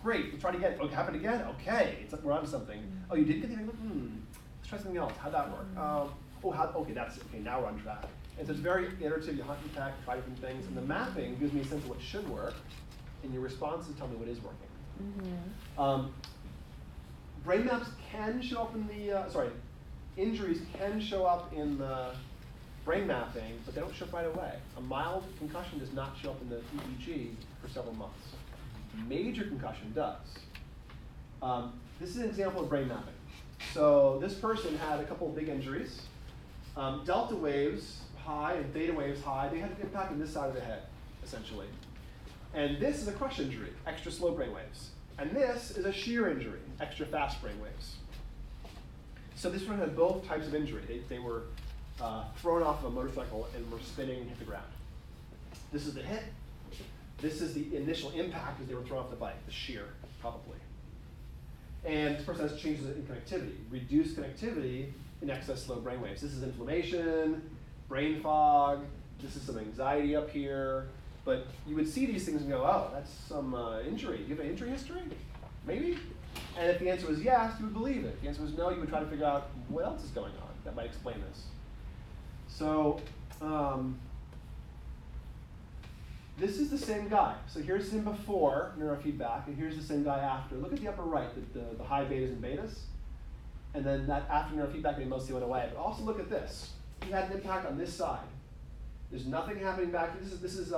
Great, let's try it again. Oh, it happened again? Okay, it's like we're onto something. Oh, you did get the thing? Let's try something else. How'd that work? Okay, now we're on track. And so it's very iterative. You hunt and peck, try different things. And the mapping gives me a sense of what should work, and your responses tell me what is working. Brain maps can show up in the, injuries can show up in the brain mapping, but they don't show up right away. A mild concussion does not show up in the EEG for several months. Major concussion does. This is an example of brain mapping. So this person had a couple of big injuries. Delta waves high and theta waves high. They had an impact on this side of the head, essentially. And this is a crush injury, extra slow brain waves. And this is a shear injury, extra fast brain waves. So this one had both types of injury. They were thrown off of a motorcycle and were spinning and hit the ground. This is the hit. This is the initial impact as they were thrown off the bike, the shear, probably. And this person has changes in connectivity, reduced connectivity in excess slow brain waves. This is inflammation, brain fog, this is some anxiety up here. But you would see these things and go, oh, that's some injury. Do you have an injury history? Maybe? And if the answer was yes, you would believe it. If the answer was no, you would try to figure out what else is going on that might explain this. So this is the same guy. So here's him before neurofeedback, and here's the same guy after. Look at the upper right, the high betas and betas. And then that after neurofeedback, they mostly went away. But also look at this. He had an impact on this side. There's nothing happening back. This is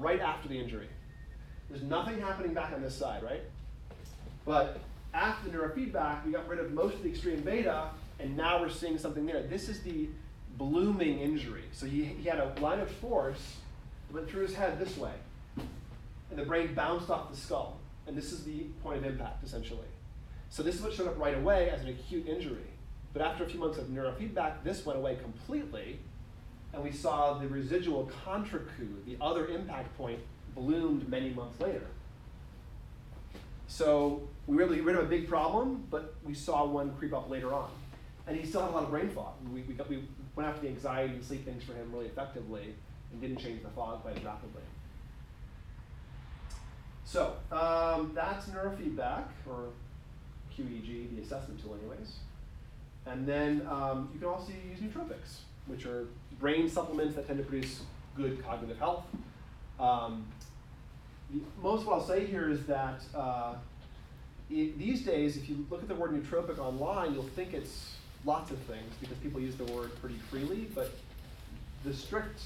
right after the injury. There's nothing happening back on this side, right? But after the neurofeedback, we got rid of most of the extreme beta, and now we're seeing something there. This is the blooming injury. So he had a line of force that went through his head this way, and the brain bounced off the skull. And this is the point of impact, essentially. So this is what showed up right away as an acute injury. But after a few months of neurofeedback, this went away completely, and we saw the residual contracoup, the other impact point, bloomed many months later. So we were able to get rid of a big problem, but we saw one creep up later on. And he still had a lot of brain fog. We went after the anxiety and sleep things for him really effectively and didn't change the fog quite as rapidly. So that's neurofeedback, or QEEG, the assessment tool anyways. And then you can also use nootropics, which are brain supplements that tend to produce good cognitive health. Most of what I'll say here is that these days, if you look at the word nootropic online, you'll think it's lots of things because people use the word pretty freely, but the strict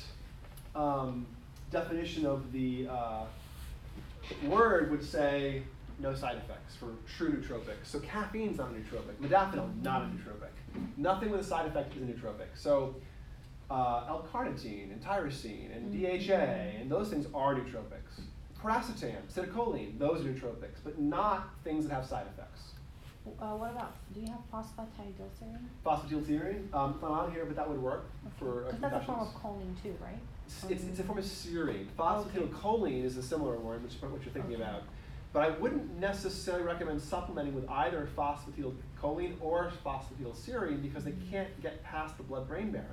definition of the word would say no side effects for true nootropics. So caffeine's not a nootropic. Modafinil, not a nootropic. Nothing with a side effect is a nootropic. So L-carnitine and tyrosine and DHA and those things are nootropics. Paracetam, citicoline, those are nootropics, but not things that have side effects. What about, do you have phosphatidylserine? Phosphatidylserine, not on here, but that would work for because that's a form of choline too, right? It's a form of serine. Phosphatidylcholine is a similar word, which is what you're thinking about. But I wouldn't necessarily recommend supplementing with either phosphatidylcholine or phosphatidylserine because they can't get past the blood-brain barrier.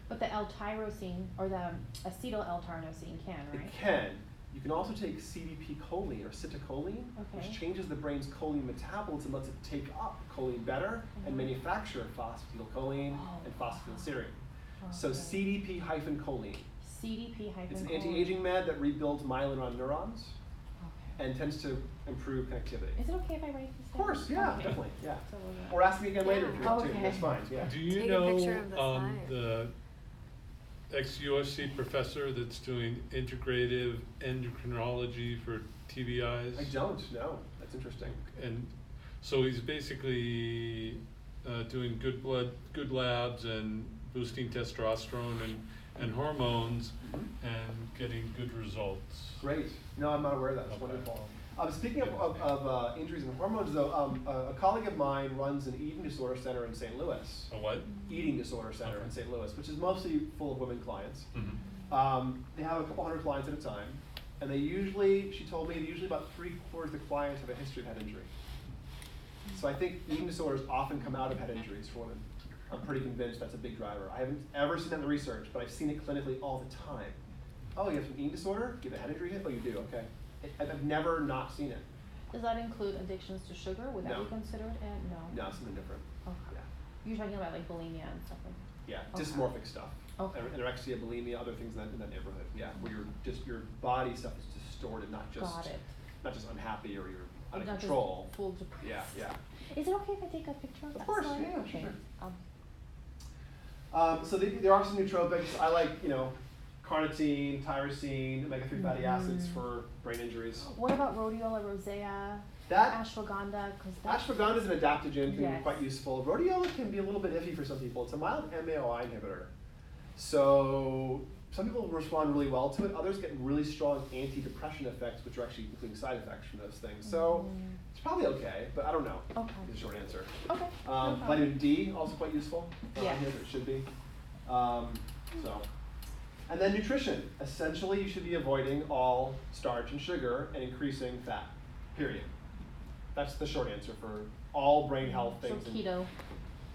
But the L-tyrosine, or the acetyl L-tyrosine can, right? It can. You can also take CDP choline or citicoline, which changes the brain's choline metabolism, lets it take up choline better and manufacture phosphatidylcholine and phosphatidylserine. So CDP-choline. CDP-choline. It's an anti-aging med that rebuilds myelin neuron neurons and tends to improve connectivity. Is it okay if I write this down? Of course, yeah, definitely, yeah. So or ask me again later if you want to. That's fine, yeah. Do you know the ex-USC professor that's doing integrative endocrinology for TBIs? I don't, no. That's interesting. And so he's basically doing good blood, good labs and boosting testosterone and hormones and getting good results. Great. No, I'm not aware of that. That's wonderful. Speaking of injuries and hormones, though, a colleague of mine runs an eating disorder center in St. Louis. A what? Eating disorder center in St. Louis, which is mostly full of women clients. They have a couple hundred clients at a time, and she told me, usually about 3/4 of the clients have a history of head injury. So I think eating disorders often come out of head injuries for women. I'm pretty convinced that's a big driver. I haven't ever seen that in the research, but I've seen it clinically all the time. Oh, you have some eating disorder? You have a head injury hit? Oh, you do, okay. I've never not seen it. Does that include addictions to sugar? Would that No. be considered? No. No, something different. Okay. Yeah. You're talking about like bulimia and stuff like that. Yeah, Okay. dysmorphic stuff. Okay. Anorexia, bulimia, other things in that neighborhood. Yeah, where your body stuff is distorted, not just Got it. unhappy or you're out of Not just control. full depressed. Yeah, yeah. Is it okay if I take a picture of that? course, slide? yeah, Okay. sure. So there are some nootropics. I like, carnitine, tyrosine, omega-3 fatty acids for brain injuries. What about rhodiola rosea, That ashwagandha? ashwagandha is an adaptogen, can be Yes. quite useful. Rhodiola can be a little bit iffy for some people. It's a mild MAOI inhibitor. So some people respond really well to it. Others get really strong antidepressant effects, which are actually including side effects from those things. So it's probably okay, but I don't know. Okay. Is the short answer. Okay. No problem. Vitamin D, also quite useful. Yes. Here, it should be. And then nutrition. Essentially, you should be avoiding all starch and sugar and increasing fat, period. That's the short answer for all brain health So things. And keto.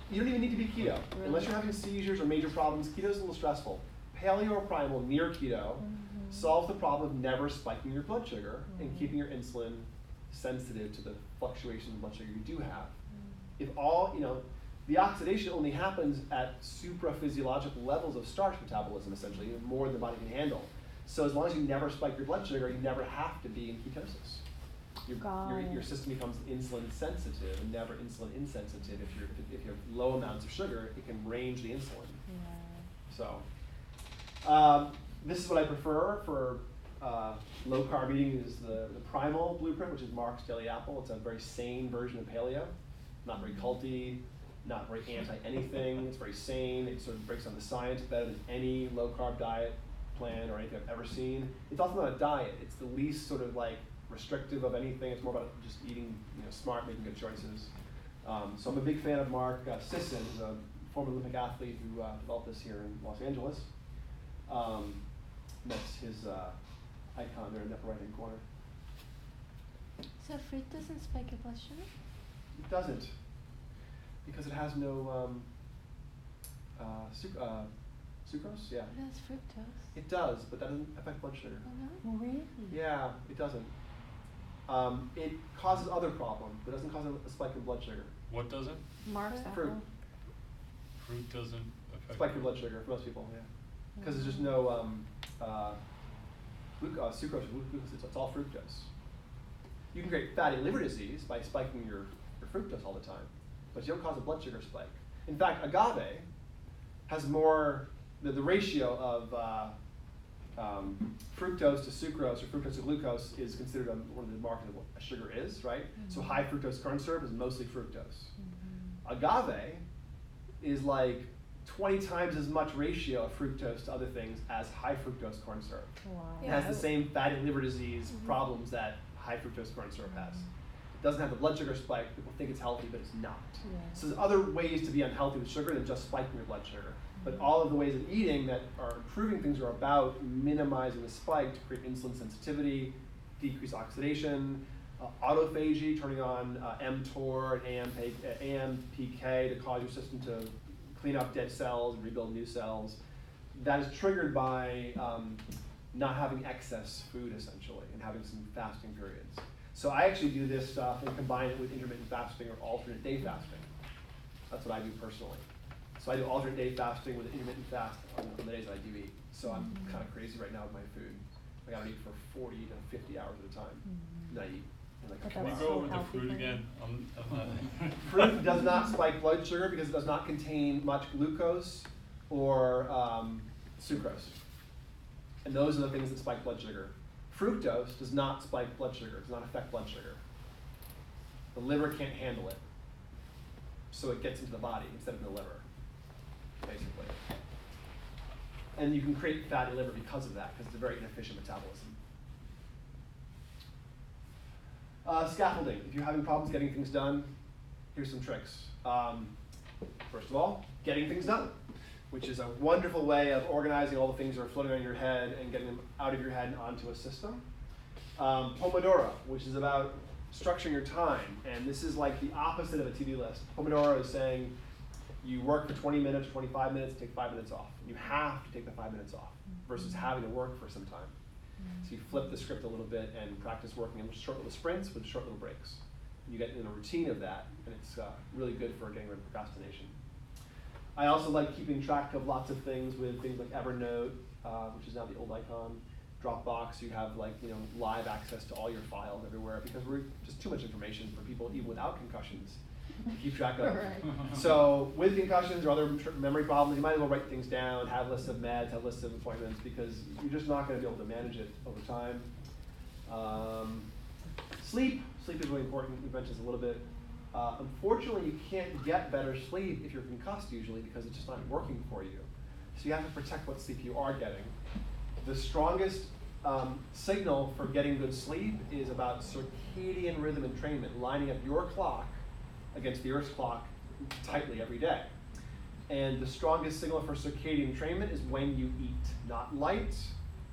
you don't even need to be keto. Really? Unless you're having seizures or major problems, keto is a little stressful. Paleo or primal near keto solves the problem of never spiking your blood sugar and keeping your insulin sensitive to the fluctuations in blood sugar you do have. If the oxidation only happens at supraphysiological levels of starch metabolism, essentially, more than the body can handle. So as long as you never spike your blood sugar, you never have to be in ketosis. Your system becomes insulin sensitive and never insulin insensitive. If you have low amounts of sugar, it can range the insulin. So this is what I prefer for low carb eating is the primal blueprint, which is Mark's Daily Apple. It's a very sane version of paleo, not very culty, not very anti-anything. It's very sane. It sort of breaks down the science better than any low carb diet plan or anything I've ever seen. It's also not a diet. It's the least sort of like restrictive of anything. It's more about just eating smart, making good choices. So I'm a big fan of Mark Sisson, who's a former Olympic athlete who developed this here in Los Angeles. That's his icon there in the upper right-hand corner. So fruit doesn't spike your blood sugar? It doesn't, because it has no sucrose. Yeah, It has fructose. it does, but that doesn't affect blood sugar. Oh no? Really? Yeah, it doesn't. It causes other problems, but it doesn't cause a spike in blood sugar. What doesn't? Mark's Fruit. apple. Fruit doesn't affect. Spike your blood sugar for most people, yeah. Because there's just no sucrose, glucose, it's all fructose. You can create fatty liver disease by spiking your fructose all the time, but you don't cause a blood sugar spike. In fact, agave has more, the ratio of fructose to sucrose or fructose to glucose is considered one of the markers of what a sugar is, right? So high fructose corn syrup is mostly fructose. Agave is like 20 times as much ratio of fructose to other things as high fructose corn syrup. Wow. It has the same fatty liver disease problems that high fructose corn syrup has. It doesn't have the blood sugar spike. People think it's healthy, but it's not. Yeah. So there's other ways to be unhealthy with sugar than just spiking your blood sugar. But all of the ways of eating that are improving things are about minimizing the spike to create insulin sensitivity, decrease oxidation, autophagy, turning on mTOR and AMPK to cause your system to clean up dead cells and rebuild new cells. That is triggered by not having excess food, essentially, and having some fasting periods. So I actually do this stuff and combine it with intermittent fasting or alternate day fasting. That's what I do personally. So I do alternate day fasting with intermittent fast on the days that I do eat. So I'm kind of crazy right now with my food. I gotta eat for 40 to 50 hours at a time. And I eat in like But Can we that's go so over the healthy fruit for you. again? I'm not. Fruit does not spike blood sugar because it does not contain much glucose or sucrose. And those are the things that spike blood sugar. Fructose does not spike blood sugar, does not affect blood sugar. The liver can't handle it. So it gets into the body instead of the liver, basically. And you can create fatty liver because of that, because it's a very inefficient metabolism. Scaffolding. If you're having problems getting things done, here's some tricks. First of all, getting things done, which is a wonderful way of organizing all the things that are floating on your head and getting them out of your head and onto a system. Pomodoro, which is about structuring your time, and this is like the opposite of a to-do list. Pomodoro is saying you work for 20 minutes, 25 minutes, take 5 minutes off. You have to take the 5 minutes off versus having to work for some time. So you flip the script a little bit and practice working in short little sprints with short little breaks. You get in a routine of that, and it's really good for getting rid of procrastination. I also like keeping track of lots of things with things like Evernote, which is now the old icon, Dropbox. You have live access to all your files everywhere because we're just too much information for people even without concussions to keep track of. Right. So with concussions or other memory problems, you might as well write things down, have lists of meds, have lists of appointments, because you're just not going to be able to manage it over time. Sleep is really important. We mentioned this a little bit. Unfortunately, you can't get better sleep if you're concussed usually because it's just not working for you. So you have to protect what sleep you are getting. The strongest signal for getting good sleep is about circadian rhythm entrainment, lining up your clock against the Earth's clock tightly every day. And the strongest signal for circadian entrainment is when you eat. Not light,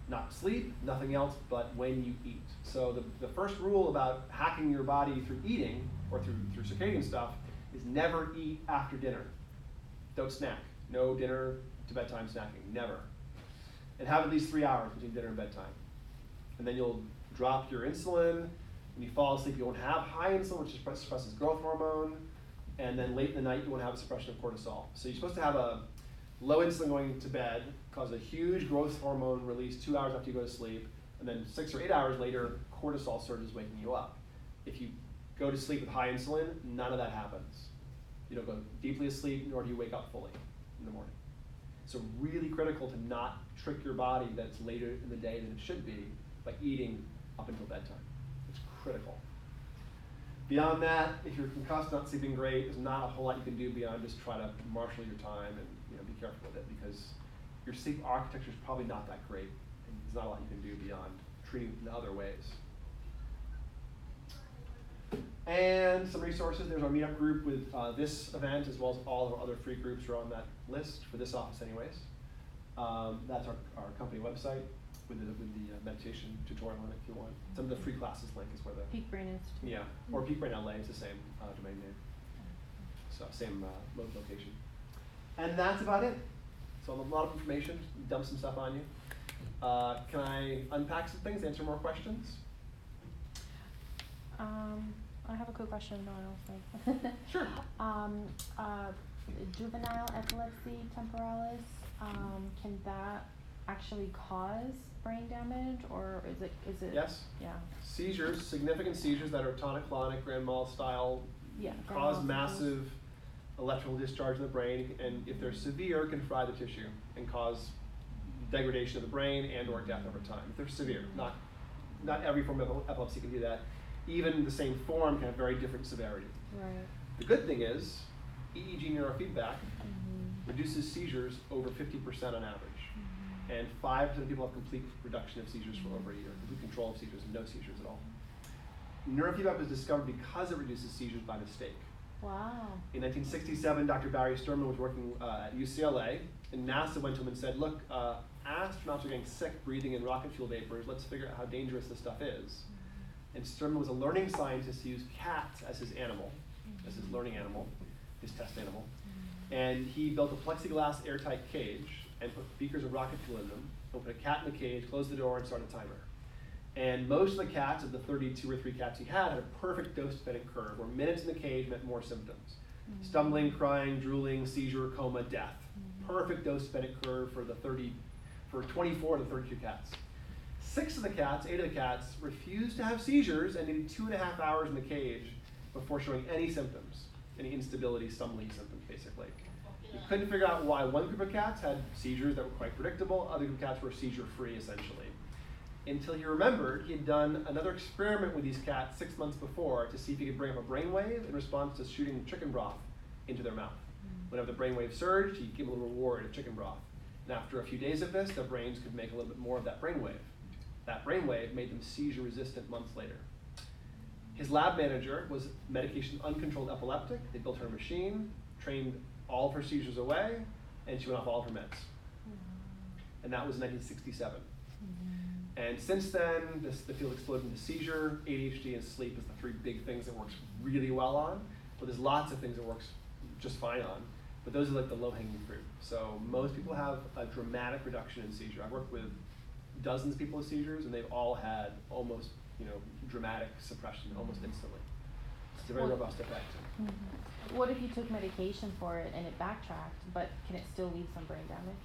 not sleep, nothing else but when you eat. So the first rule about hacking your body through eating, or through circadian stuff, is never eat after dinner. Don't snack. No dinner to bedtime snacking, never. And have at least 3 hours between dinner and bedtime. And then you'll drop your insulin. When you fall asleep, you won't have high insulin, which suppresses growth hormone. And then late in the night, you won't have a suppression of cortisol. So you're supposed to have a low insulin going to bed, cause a huge growth hormone release 2 hours after you go to sleep, and then 6 or 8 hours later, cortisol surges waking you up. If you go to sleep with high insulin, none of that happens. You don't go deeply asleep, nor do you wake up fully in the morning. So really critical to not trick your body that it's later in the day than it should be by eating up until bedtime. It's critical. Beyond that, if you're concussed, not sleeping great, there's not a whole lot you can do beyond just try to marshal your time and be careful with it, because your sleep architecture is probably not that great, and there's not a lot you can do beyond treating it in other ways. And some resources. There's our meetup group with this event, as well as all of our other free groups are on that list for this office anyways. That's our company website with the meditation tutorial on it if you want. Some of the free classes link is where the Peak Brain Institute. Yeah, or Peak Brain LA is the same domain name. So same location. And that's about it. So a lot of information, dump some stuff on you. Can I unpack some things, answer more questions? I have a quick question. No, I don't think. Sure. Juvenile epilepsy temporalis, can that actually cause brain damage, or is it? Yes. Yeah. Seizures, significant seizures that are tonic-clonic, grand mal style, Yeah. cause massive electrical discharge in the brain, and if they're severe, can fry the tissue and cause degradation of the brain and or death over time. If they're severe, not every form of epilepsy can do that. Even the same form can have very different severity. Right. The good thing is, EEG neurofeedback reduces seizures over 50% on average. And 5% of people have complete reduction of seizures for over a year, complete control of seizures, and no seizures at all. Neurofeedback was discovered because it reduces seizures by mistake. Wow. In 1967, Dr. Barry Sturman was working at UCLA, and NASA went to him and said, look, astronauts are getting sick breathing in rocket fuel vapors. Let's figure out how dangerous this stuff is. And Sturman was a learning scientist who used cats as his animal, as his learning animal, his test animal. And he built a plexiglass airtight cage and put beakers of rocket fuel in them, opened a cat in the cage, closed the door, and started a timer. And most of the cats, of the 32 or 3 cats he had a perfect dose-dependent curve, where minutes in the cage meant more symptoms. Stumbling, crying, drooling, seizure, coma, death. Perfect dose-dependent curve for 24 of the 32 cats. 8 of the cats refused to have seizures and needed 2.5 hours in the cage before showing any symptoms, any instability, stumbling symptoms, basically. He couldn't figure out why one group of cats had seizures that were quite predictable, other group of cats were seizure-free, essentially. Until he remembered he had done another experiment with these cats 6 months before to see if he could bring up a brainwave in response to shooting chicken broth into their mouth. Whenever the brainwave surged, he'd give them a little reward of chicken broth. And after a few days of this, their brains could make a little bit more of that brainwave. That brainwave made them seizure-resistant months later. His lab manager was medication uncontrolled epileptic. They built her a machine, trained all of her seizures away, and she went off all of her meds. And that was 1967. And since then, the field exploded into seizure, ADHD, and sleep is the 3 big things it works really well on. But there's lots of things it works just fine on. But those are like the low-hanging fruit. So most people have a dramatic reduction in seizure. I've worked with dozens of people with seizures, and they've all had almost, dramatic suppression almost instantly. It's a very Well- robust effect. What if you took medication for it and it backtracked, but can it still leave some brain damage?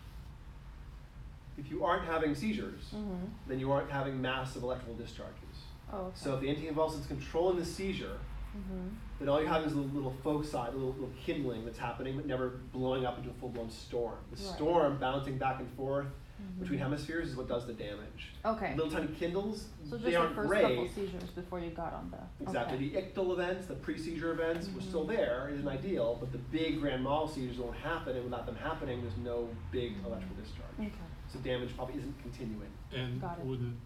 If you aren't having seizures, Mm-hmm. then you aren't having massive electrical discharges. Oh, okay. So if the anticonvulsant's controlling the seizure, Mm-hmm. then all you're having is a little foci, a little kindling that's happening, but never blowing up into a full-blown storm. The Right. storm bouncing back and forth Mhm. between hemispheres is what does the damage. Okay. Little tiny kindles, So just they the aren't first great. couple seizures before you got on the. Exactly. Okay. The ictal events, the pre-seizure events, were still there. It isn't ideal, but the big grand mal seizures won't happen, and without them happening, there's no big electrical discharge. Okay. So damage probably isn't continuing. And Got it. wouldn't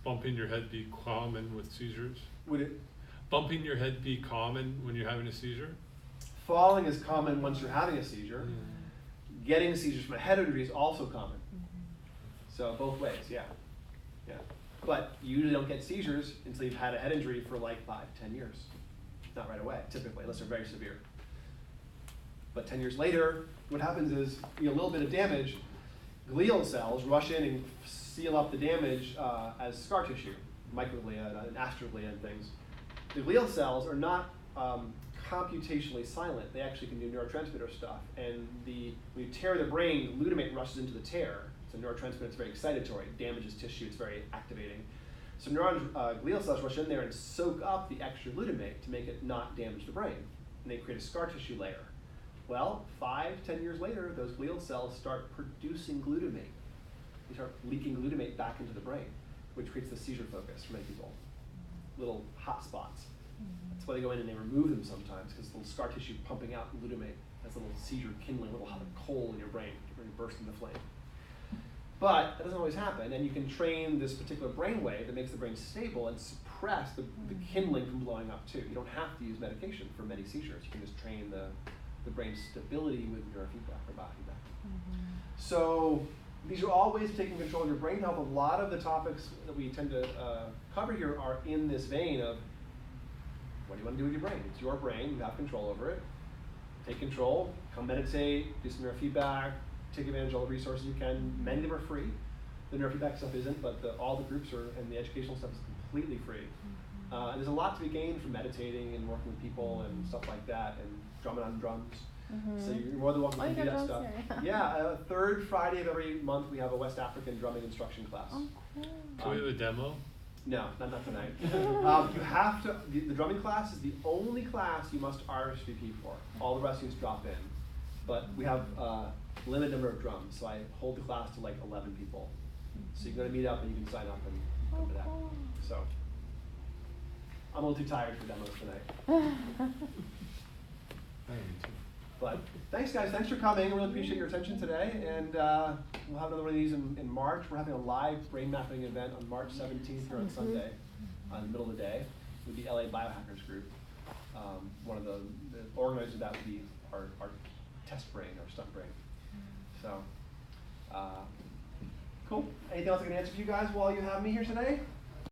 bumping your head be common with seizures? Would it? Bumping your head be common when you're having a seizure? Falling is common once you're having a seizure. Getting seizures from a head injury is also common. So both ways, yeah. But you usually don't get seizures until you've had a head injury for like 5-10 years. Not right away, typically, unless they're very severe. But 10 years later, what happens is, a little bit of damage, glial cells rush in and seal up the damage as scar tissue, microglia and astroglia and things. The glial cells are not computationally silent. They actually can do neurotransmitter stuff. And when you tear the brain, glutamate rushes into the tear. It's a neurotransmitter that's very excitatory. It damages tissue. It's very activating. So glial cells rush in there and soak up the extra glutamate to make it not damage the brain. And they create a scar tissue layer. Well, 5-10 years later, those glial cells start producing glutamate. They start leaking glutamate back into the brain, which creates the seizure focus for many people. Little hot spots. That's why they go in and they remove them sometimes, because the little scar tissue pumping out glutamate has a little seizure kindling, a little hot coal in your brain, where you burst into flame. But that doesn't always happen, and you can train this particular brain wave that makes the brain stable and suppress the kindling from blowing up too. You don't have to use medication for many seizures. You can just train the brain's stability with neurofeedback or biofeedback. So these are all ways of taking control of your brain health. A lot of the topics that we tend to cover here are in this vein of what do you want to do with your brain? It's your brain, you have control over it. Take control, come meditate, do some neurofeedback, take advantage of all the resources you can. Many of them are free. The neurofeedback stuff isn't, but all the groups and the educational stuff is completely free. And there's a lot to be gained from meditating and working with people and stuff like that, and drumming on drums. So you're more than welcome to do that stuff. Yeah, third Friday of every month we have a West African drumming instruction class. Oh, cool. Can we have a demo? No, not tonight. You have to, the drumming class is the only class you must RSVP for. All the rest you just drop in. But we have a limited number of drums, so I hold the class to like 11 people. So you can go to meet up and you can sign up and come to that. Cool. So I'm a little too tired for demos tonight. But thanks guys, thanks for coming. I really appreciate your attention today. And we'll have another one of these in March. We're having a live brain mapping event on March 17th here on Sunday, in the middle of the day, with the LA Biohackers group. One of the organizers of that would be our test brain, our stunt brain. So, cool. Anything else I can answer for you guys while you have me here today?